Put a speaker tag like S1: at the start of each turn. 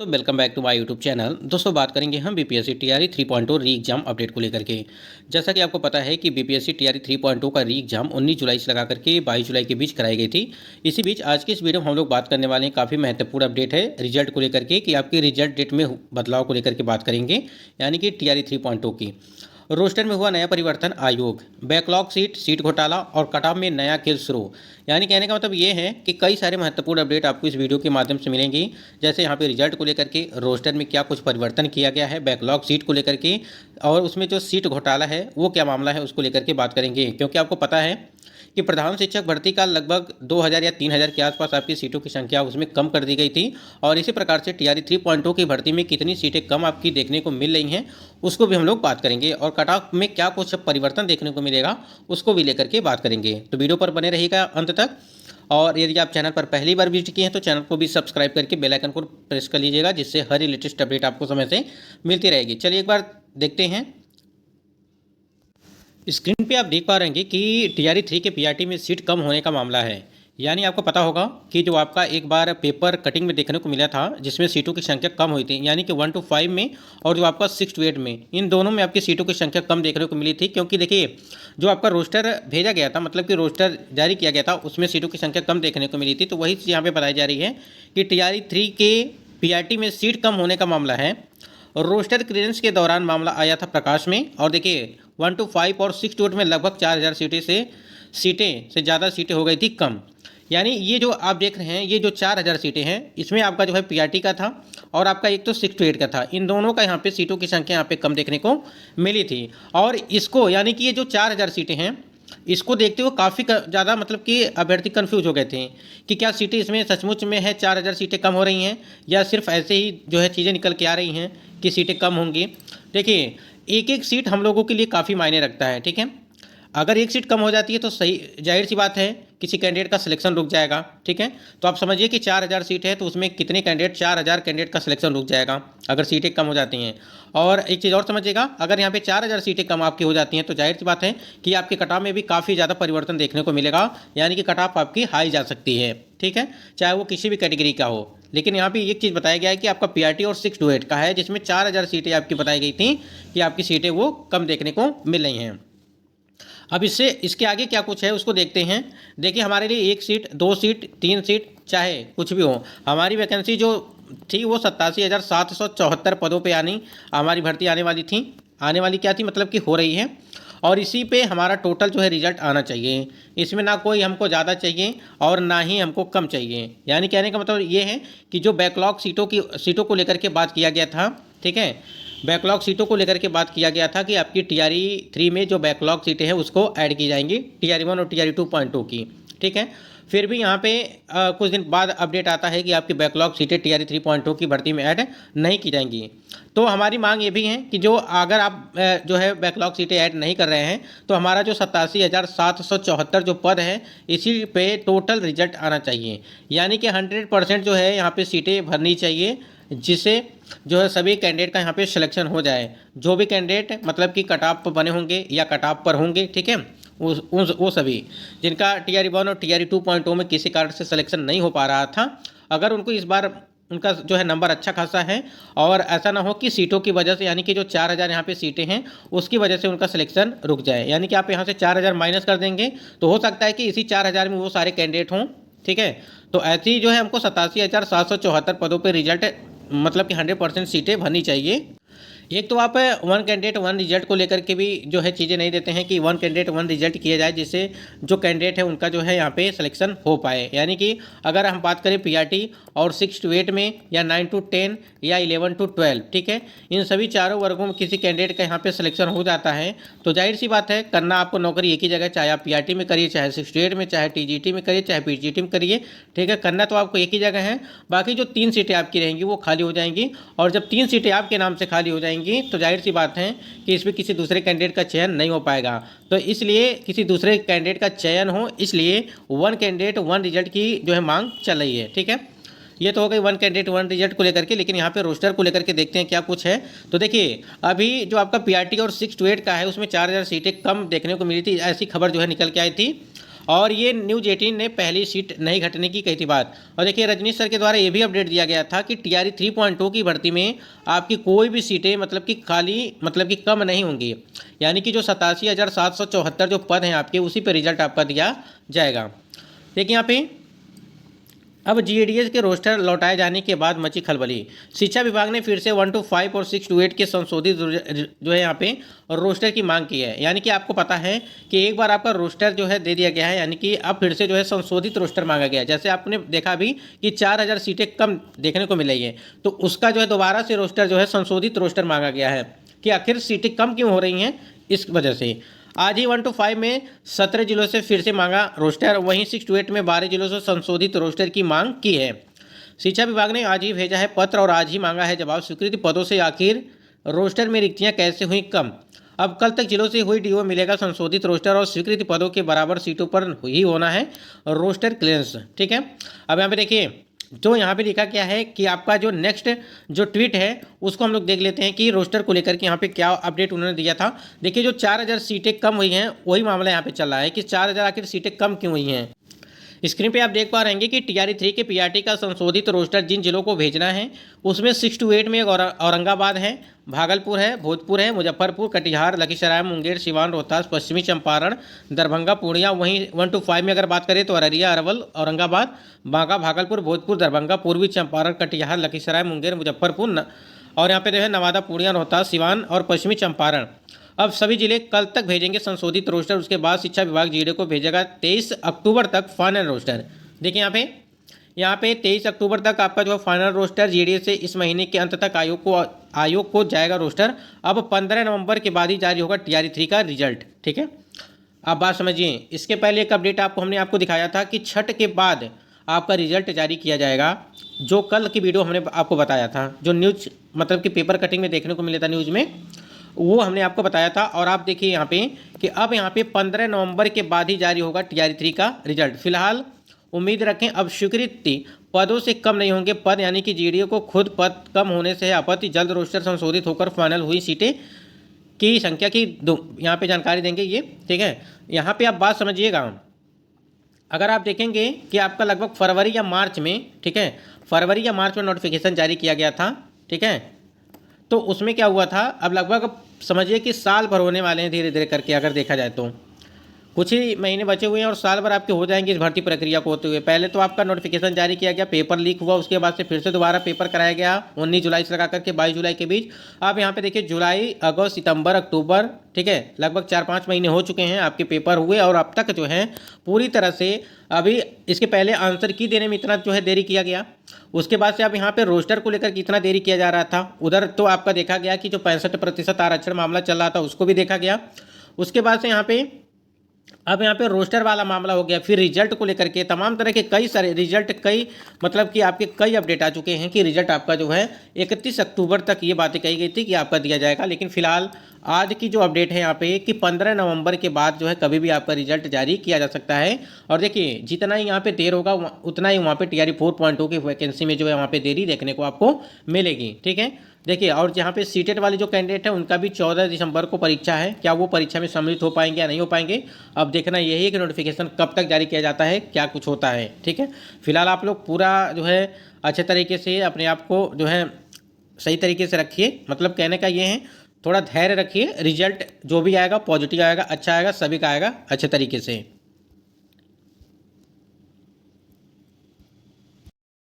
S1: तो welcome back to my YouTube channel. दोस्तों बात करेंगे हम बीपीएससी टीआरई 3.0 री एग्जाम अपडेट को लेकर के। जैसा कि आपको पता है कि बीपीएससी टीआरई 3.0 का री एग्जाम 19 जुलाई से लगा करके 22 जुलाई के बीच कराई गई थी। इसी बीच आज की इस वीडियो में हम लोग बात करने वाले हैं, काफ़ी महत्वपूर्ण अपडेट है रिजल्ट को लेकर के कि आपके रिजल्ट डेट में बदलाव को लेकर के बात करेंगे, यानी कि टीआरई 3.0 की। रोस्टर में हुआ नया परिवर्तन, आयोग बैकलॉग सीट घोटाला और कटऑफ में नया खेल शुरू। यानी कहने का मतलब ये है कि कई सारे महत्वपूर्ण अपडेट आपको इस वीडियो के माध्यम से मिलेंगी। जैसे यहाँ पे रिजल्ट को लेकर के, रोस्टर में क्या कुछ परिवर्तन किया गया है, बैकलॉग सीट को लेकर के, और उसमें जो सीट घोटाला है वो क्या मामला है उसको लेकर के बात करेंगे। क्योंकि आपको पता है कि प्रधान शिक्षक भर्ती का लगभग 2000 या 3000 के आसपास आपकी सीटों की संख्या उसमें कम कर दी गई थी, और इसी प्रकार से टीआरई 3.0 की भर्ती में कितनी सीटें कम आपकी देखने को मिल रही हैं उसको भी हम लोग बात करेंगे, और कट ऑफ में क्या कुछ परिवर्तन देखने को मिलेगा उसको भी लेकर के बात करेंगे। तो वीडियो पर बने रहिएगा अंत तक, और यदि आप चैनल पर पहली बार विजिट किए हैं तो चैनल को भी सब्सक्राइब करके बेल आइकन को प्रेस कर लीजिएगा, जिससे हर लेटेस्ट अपडेट आपको समय से मिलती रहेगी। चलिए एक बार देखते हैं। स्क्रीन पे आप देख पा रहे हैं कि टीआरई 3 के पीआरटी में सीट कम होने का मामला है। यानी आपको पता होगा कि जो आपका एक बार पेपर कटिंग में देखने को मिला था जिसमें सीटों की संख्या कम हुई थी, यानी कि 1 to 5 में, और जो आपका 6 to 8 में, इन दोनों में आपकी सीटों की संख्या कम देखने को मिली थी। क्योंकि देखिए जो आपका रोस्टर भेजा गया था, मतलब कि रोस्टर जारी किया गया था, उसमें सीटों की संख्या कम देखने को मिली थी। तो वही चीज़ यहाँ पर बताई जा रही है कि टीआरई 3 के पीआरटी में सीट कम होने का मामला है। रोस्टर क्लियरेंस के दौरान मामला आया था प्रकाश में, और देखिए 1 to 5 और 6 to 8 में लगभग 4000 सीटें से ज़्यादा सीटें हो गई थी कम। यानी ये जो आप देख रहे हैं, ये जो 4000 सीटें हैं, इसमें आपका जो है पीआरटी का था और आपका एक तो 6 to 8 का था। इन दोनों का यहाँ पे सीटों की संख्या यहाँ पे कम देखने को मिली थी। और इसको यानी कि ये जो 4000 सीटें हैं, इसको देखते हुए काफ़ी ज़्यादा मतलब कि अभ्यर्थी कन्फ्यूज हो गए थे कि क्या सीटें इसमें सचमुच में है 4000 सीटें कम हो रही हैं, या सिर्फ ऐसे ही जो है चीज़ें निकल के आ रही हैं कि सीटें कम होंगी। देखिए एक एक सीट हम लोगों के लिए काफ़ी मायने रखता है, ठीक है। अगर एक सीट कम हो जाती है तो सही जाहिर सी बात है किसी कैंडिडेट का सिलेक्शन रुक जाएगा, ठीक है। तो आप समझिए कि 4000 सीट है तो उसमें कितने कैंडिडेट, 4000 कैंडिडेट का सिलेक्शन रुक जाएगा अगर सीटें कम हो जाती हैं। और एक चीज़ और समझिएगा, अगर यहाँ पे 4000 सीटें कम आपकी हो जाती हैं तो जाहिर सी बात है कि आपके कटऑफ में भी काफ़ी ज़्यादा परिवर्तन देखने को मिलेगा, यानी कि कटऑफ आपकी हाई जा सकती है, ठीक है, चाहे वो किसी भी कैटेगरी का हो। लेकिन यहाँ पे एक चीज़ बताया गया है कि आपका पीआरटी और 6 to 8 का है, जिसमें 4000 सीटें आपकी बताई गई थी कि आपकी सीटें वो कम देखने को मिल रही हैं। अब इसके आगे क्या कुछ है उसको देखते हैं। देखिए हमारे लिए 1 सीट, 2 सीट, 3 सीट, चाहे कुछ भी हो, हमारी वैकेंसी जो थी वो 87,774 पदों पे हमारी भर्ती आने वाली क्या थी, मतलब कि हो रही है। और इसी पे हमारा टोटल जो है रिजल्ट आना चाहिए। इसमें ना कोई हमको ज़्यादा चाहिए और ना ही हमको कम चाहिए। यानी कहने का मतलब ये है कि जो बैकलॉग सीटों को लेकर के बात किया गया था, ठीक है, बैकलॉग सीटों को लेकर के बात किया गया था कि आपकी टीआरई 3 में जो बैकलॉग सीटें हैं उसको ऐड की जाएंगी टीआरई 1 और टीआरई 2.2 की, ठीक है। फिर भी यहाँ पे कुछ दिन बाद अपडेट आता है कि आपकी बैकलॉग सीटें टीआरई 3.2 की भर्ती में ऐड नहीं की जाएंगी। तो हमारी मांग ये भी है कि जो अगर आप जो है बैकलॉग सीटें ऐड नहीं कर रहे हैं तो हमारा जो 87,774 जो पद है इसी पे टोटल रिजल्ट आना चाहिए। यानी कि 100% जो है यहाँ पे सीटें भरनी चाहिए, जिससे जो है सभी कैंडिडेट का यहाँ पे सिलेक्शन हो जाए। जो भी कैंडिडेट मतलब कि कट ऑफ पर बने होंगे या कट ऑफ पर होंगे, ठीक है, वो सभी जिनका टीआरई 1 और टीआरई 2.0 में किसी कारण से सिलेक्शन नहीं हो पा रहा था, अगर उनको इस बार उनका जो है नंबर अच्छा खासा है, और ऐसा ना हो कि सीटों की वजह से, यानी कि जो 4000 यहाँ पे सीटें हैं उसकी वजह से उनका सिलेक्शन रुक जाए। यानी कि आप यहाँ से 4000 माइनस कर देंगे तो हो सकता है कि इसी 4000 में वो सारे कैंडिडेट हों, ठीक है। तो ऐसी जो है हमको 87,774 पदों पर रिजल्ट मतलब कि 100% सीटें भरनी चाहिए। एक तो आप 1 कैंडिडेट 1 रिजल्ट को लेकर के भी जो है चीज़ें नहीं देते हैं कि 1 कैंडिडेट 1 रिजल्ट किया जाए, जिससे जो कैंडिडेट है उनका जो है यहाँ पे सिलेक्शन हो पाए। यानी कि अगर हम बात करें पीआरटी और 6 to 8 में, या 9 to 10 या 11 to 12, ठीक है, इन सभी चारों वर्गों में किसी कैंडिडेट का यहाँ पे सिलेक्शन हो जाता है तो जाहिर सी बात है करना आपको नौकरी एक ही जगह, चाहे आप पीआरटी में करिए, चाहे 6 to 8 में, चाहे टीजीटी में करिए, चाहे पीजीटी में करिए, ठीक है, करना तो आपको एक ही जगह है। बाकी जो 3 सीटें आपकी रहेंगी वो खाली हो जाएंगी, और जब 3 सीटें आपके नाम से खाली हो जाएंगी तो जाहिर सी बात है कि इसमें किसी दूसरे कैंडिडेट का चयन नहीं हो पाएगा। तो इसलिए किसी दूसरे कैंडिडेट का चयन हो, इसलिए 1 कैंडिडेट 1 रिजल्ट की जो है मांग चल रही है, ठीक है। ये तो हो गई 1 कैंडिडेट 1 रिजल्ट को लेकर के। लेकिन यहाँ पे रोस्टर को लेकर के देखते हैं क्या कुछ है। तो देखिए अभी जो आपका पीआरटी और 6 to 8 का है उसमें 4000 सीटें कम देखने को मिली थी, ऐसी खबर जो है निकल के आई थी। और ये न्यूज़ 18 ने पहली सीट नहीं घटने की कही थी बात। और देखिए रजनीश सर के द्वारा ये भी अपडेट दिया गया था कि टीआरई 3.2 की भर्ती में आपकी कोई भी सीटें मतलब कि खाली मतलब कि कम नहीं होंगी, यानी कि जो 87,774 जो पद हैं आपके उसी पर रिजल्ट आपका दिया जाएगा। देखिए यहाँ पे अब जीएडीएस के रोस्टर लौटाए जाने के बाद मची खलबली। शिक्षा विभाग ने फिर से 1 to 5 और 6 to 8 के संशोधित जो है यहाँ पे रोस्टर की मांग की है। यानी कि आपको पता है कि एक बार आपका रोस्टर जो है दे दिया गया है, यानी कि अब फिर से जो है संशोधित रोस्टर मांगा गया है। जैसे आपने देखा भी कि 4,000 सीटें कम देखने को मिल रही है, तो उसका जो है दोबारा से रोस्टर जो है संशोधित रोस्टर मांगा गया है कि आखिर सीटें कम क्यों हो रही हैं। इस वजह से आज ही 1 to 5 में 17 जिलों से फिर से मांगा रोस्टर, वहीं 6 to 8 में 12 जिलों से संशोधित रोस्टर की मांग की है। शिक्षा विभाग ने आज ही भेजा है पत्र और आज ही मांगा है जवाब। स्वीकृत पदों से आखिर रोस्टर में रिक्तियां कैसे हुई कम। अब कल तक जिलों से हुई डीओ मिलेगा संशोधित रोस्टर और स्वीकृत पदों के बराबर सीटों पर ही होना है रोस्टर क्लियरेंस। ठीक है, अब यहाँ पे देखिए जो यहाँ पे लिखा क्या है कि आपका जो नेक्स्ट जो ट्वीट है उसको हम लोग देख लेते हैं कि रोस्टर को लेकर के यहाँ पे क्या अपडेट उन्होंने दिया था। देखिए जो 4,000 सीटें कम हुई हैं वही मामला यहाँ पे चल रहा है कि 4,000 आखिर सीटें कम क्यों हुई हैं। स्क्रीन पे आप देख पा रहे हैं कि टीआरई 3 के पीआरटी का संशोधित रोस्टर जिन जिलों को भेजना है उसमें 6 to 8 में औरंगाबाद है, भागलपुर है, भोजपुर है, मुजफ्फरपुर, कटिहार, लखीसराय, मुंगेर, सिवान, रोहतास, पश्चिमी चंपारण, दरभंगा, पूर्णिया। वहीं 1 to 5 में अगर बात करें तो अररिया, अरवल, औरंगाबाद, बांका, भागलपुर, भोजपुर, दरभंगा, पूर्वी चंपारण, कटिहार, लखीसराय, मुंगेर, मुजफ्फरपुर और यहाँ पे जो है नवादा, पूर्णिया, रोहतास, सिवान और पश्चिमी चंपारण। अब सभी जिले कल तक भेजेंगे संशोधित रोस्टर। उसके बाद शिक्षा विभाग जीडीए को भेजेगा 23 अक्टूबर तक फाइनल रोस्टर। देखिए यहाँ पे 23 अक्टूबर तक आपका जो फाइनल रोस्टर जीडीए से इस महीने के अंत तक आयोग को जाएगा रोस्टर। अब 15 नवंबर के बाद ही जारी होगा टीआरई 3 का रिजल्ट। ठीक है, आप बात समझिए। इसके पहले एक अपडेट हमने आपको दिखाया था कि छठ के बाद आपका रिजल्ट जारी किया जाएगा, जो कल की वीडियो हमने आपको बताया था, जो न्यूज मतलब कि पेपर कटिंग में देखने को मिला था न्यूज़ में, वो हमने आपको बताया था। और आप देखिए यहाँ पे कि अब यहाँ पे 15 नवंबर के बाद ही जारी होगा टीआरई 3 का रिजल्ट। फिलहाल उम्मीद रखें अब स्वीकृति पदों से कम नहीं होंगे पद, यानी कि जीडीए को खुद पद कम होने से है आपत्ति। जल्द रोस्टर संशोधित होकर फाइनल हुई सीटें की संख्या की यहाँ पे जानकारी देंगे ये। ठीक है, यहाँ पे आप बात समझिएगा। अगर आप देखेंगे कि आपका लगभग फरवरी या मार्च में, ठीक है, फरवरी या मार्च में नोटिफिकेशन जारी किया गया था। ठीक है, तो उसमें क्या हुआ था, अब लगभग समझिए कि साल भर होने वाले हैं धीरे धीरे करके। अगर देखा जाए तो कुछ ही महीने बचे हुए हैं और साल भर आपके हो जाएंगे इस भर्ती प्रक्रिया को होते हुए। पहले तो आपका नोटिफिकेशन जारी किया गया, पेपर लीक हुआ, उसके बाद से फिर से दोबारा पेपर कराया गया 19 जुलाई से लगा करके 22 जुलाई के बीच। आप यहाँ पे देखिए जुलाई, अगस्त, सितंबर, अक्टूबर, ठीक है, लगभग 4-5 महीने हो चुके हैं आपके पेपर हुए और अब तक जो है पूरी तरह से अभी इसके पहले आंसर की देने में इतना जो है देरी किया गया। उसके बाद से अब यहाँ पे रोस्टर को लेकर कितना देरी किया जा रहा था। उधर तो आपका देखा गया कि जो 65% आरक्षण मामला चल रहा था उसको भी देखा गया। उसके बाद से यहाँ पे अब यहाँ पे रोस्टर वाला मामला हो गया। फिर रिजल्ट को लेकर के तमाम तरह के कई सारे रिजल्ट, कई मतलब कि आपके कई अपडेट आ चुके हैं कि रिजल्ट आपका जो है 31 अक्टूबर तक ये बातें कही गई थी कि आपका दिया जाएगा। लेकिन फिलहाल आज की जो अपडेट है यहाँ पे कि 15 नवंबर के बाद जो है कभी भी आपका रिजल्ट जारी किया जा सकता है। और देखिए जितना ही यहाँ पे देर होगा उतना ही वहाँ पे टीआरई 4.2 की वैकेंसी में जो है वहाँ पे देरी देखने को आपको मिलेगी। ठीक है, देखिए और जहाँ पे सीटेट वाले जो कैंडिडेट हैं उनका भी 14 दिसंबर को परीक्षा है। क्या वो परीक्षा में सम्मिलित हो पाएंगे या नहीं हो पाएंगे, अब देखना यही है कि नोटिफिकेशन कब तक जारी किया जाता है, क्या कुछ होता है। ठीक है, फिलहाल आप लोग पूरा जो है अच्छे तरीके से अपने आप को जो है सही तरीके से रखिए। मतलब कहने का ये है थोड़ा धैर्य रखिए, रिजल्ट जो भी आएगा पॉजिटिव आएगा, अच्छा आएगा, सभी का आएगा अच्छे तरीके से।